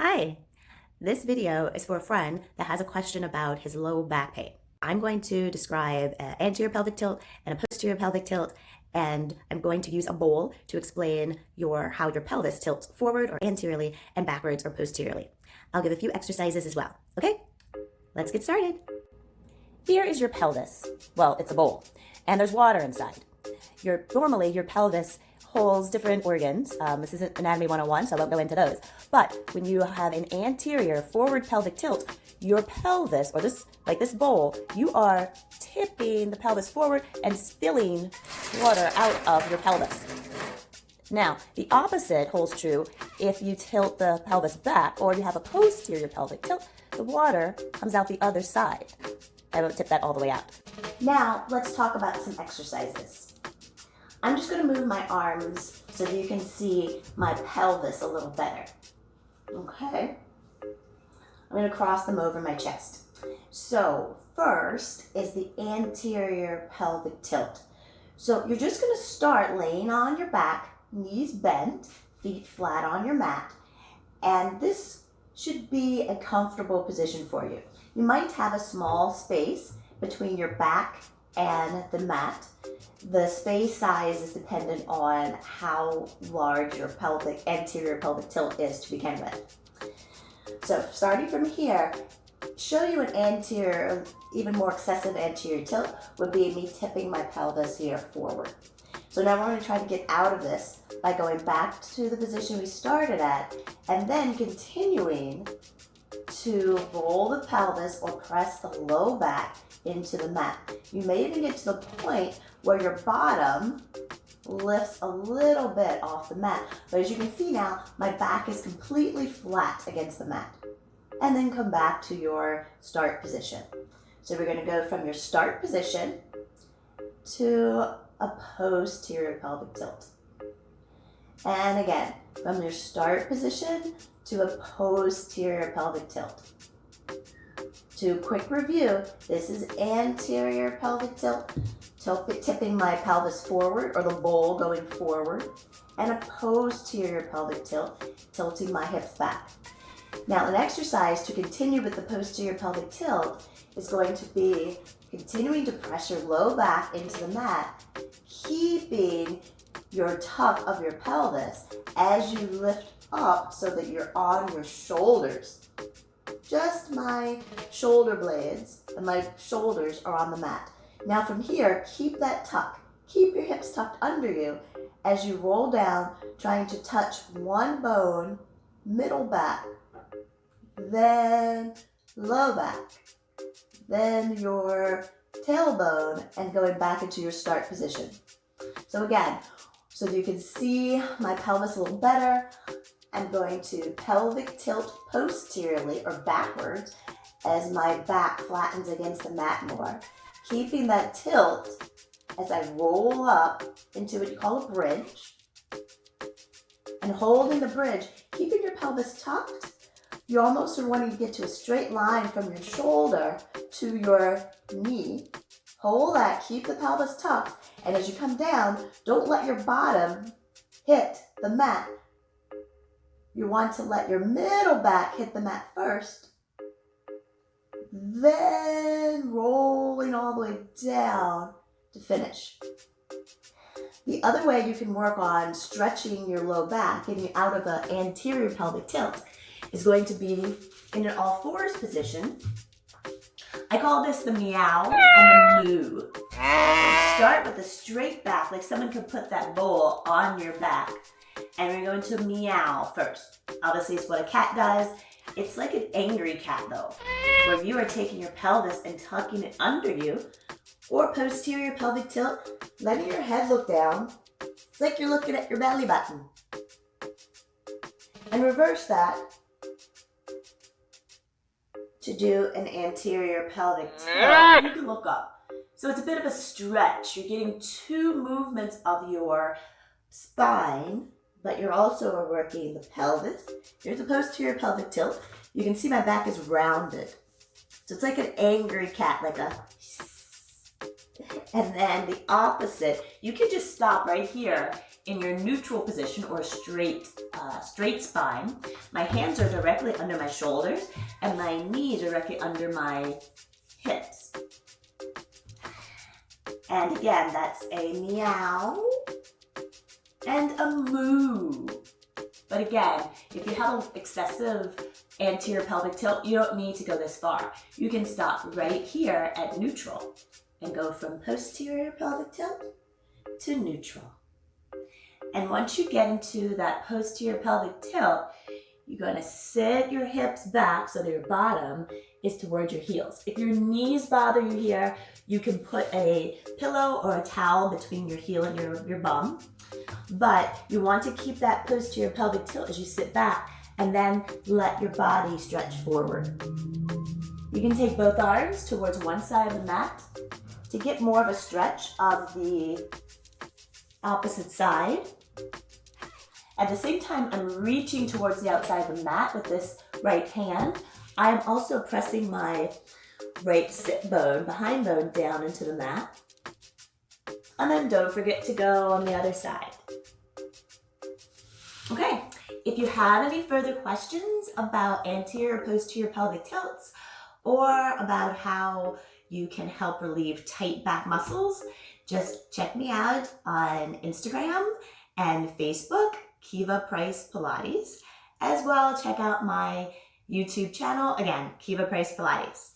Hi, this video is for a friend that has a question about his low back pain. I'm going to describe an anterior pelvic tilt and a posterior pelvic tilt, and I'm going to use a bowl to explain how your pelvis tilts forward or anteriorly and backwards or posteriorly. I'll give a few exercises as well. Okay, let's get started. Here is your pelvis. Well, it's a bowl, and there's water inside. Normally, your pelvis holds different organs. This isn't Anatomy 101, so I won't go into those. But when you have an anterior forward pelvic tilt, your pelvis, or this bowl, you are tipping the pelvis forward and spilling water out of your pelvis. Now, the opposite holds true if you tilt the pelvis back or you have a posterior pelvic tilt, the water comes out the other side. I won't tip that all the way out. Now, let's talk about some exercises. I'm just going to move my arms so that you can see my pelvis a little better. Okay? I'm going to cross them over my chest. So, first is the anterior pelvic tilt. So, you're just going to start laying on your back, knees bent, feet flat on your mat, and this should be a comfortable position for you. You might have a small space between your back and the mat. The space size is dependent on how large your anterior pelvic tilt is to begin with. So starting from here, show you an anterior, even more excessive anterior tilt would be me tipping my pelvis here forward. So now we're going to try to get out of this by going back to the position we started at and then continuing to roll the pelvis or press the low back into the mat. You may even get to the point where your bottom lifts a little bit off the mat. But as you can see now, my back is completely flat against the mat. And then come back to your start position. So we're going to go from your start position to a posterior pelvic tilt. And again, from your start position to a posterior pelvic tilt. To quick review, this is anterior pelvic tilt, tipping my pelvis forward or the bowl going forward, and a posterior pelvic tilt, tilting my hips back. Now an exercise to continue with the posterior pelvic tilt is going to be continuing to press your low back into the mat, keeping your tuck of your pelvis as you lift up so that you're on your shoulders. Just my shoulder blades and my shoulders are on the mat. Now from here, keep that tuck. Keep your hips tucked under you as you roll down, trying to touch one bone, middle back, then low back, then your tailbone, and going back into your start position. So again, so you can see my pelvis a little better, I'm going to pelvic tilt posteriorly or backwards as my back flattens against the mat more, keeping that tilt as I roll up into what you call a bridge, and holding the bridge, keeping your pelvis tucked. You almost are wanting to get to a straight line from your shoulder to your knee. Hold that, keep the pelvis tucked, and as you come down, don't let your bottom hit the mat. You want to let your middle back hit the mat first, then rolling all the way down to finish. The other way you can work on stretching your low back, getting out of an anterior pelvic tilt, is going to be in an all fours position. I call this the meow and the moo. Start with a straight back, like someone could put that bowl on your back. And we're going to meow first. Obviously, it's what a cat does. It's like an angry cat, though, where you are taking your pelvis and tucking it under you, or posterior pelvic tilt, letting your head look down. It's like you're looking at your belly button. And reverse that to do an anterior pelvic tilt. You can look up. So it's a bit of a stretch. You're getting two movements of your spine, but you're also working the pelvis. Here's the posterior pelvic tilt. You can see my back is rounded. So it's like an angry cat, like a... And then the opposite, you can just stop right here in your neutral position or straight straight spine. My hands are directly under my shoulders and my knees are directly under my hips. And again, that's a meow and a moo. But again, if you have an excessive anterior pelvic tilt, you don't need to go this far. You can stop right here at neutral and go from posterior pelvic tilt to neutral. And once you get into that posterior pelvic tilt, you're going to sit your hips back so that your bottom is towards your heels. If your knees bother you here, you can put a pillow or a towel between your heel and your bum. But you want to keep that posterior pelvic tilt as you sit back and then let your body stretch forward. You can take both arms towards one side of the mat to get more of a stretch of the opposite side. At the same time, I'm reaching towards the outside of the mat with this right hand. I'm also pressing my right sit bone, behind bone, down into the mat. And then don't forget to go on the other side. Okay, if you have any further questions about anterior or posterior pelvic tilts or about how you can help relieve tight back muscles, just check me out on Instagram and Facebook, Kiva Price Pilates. As well, check out my YouTube channel, again, Kiva Price Pilates.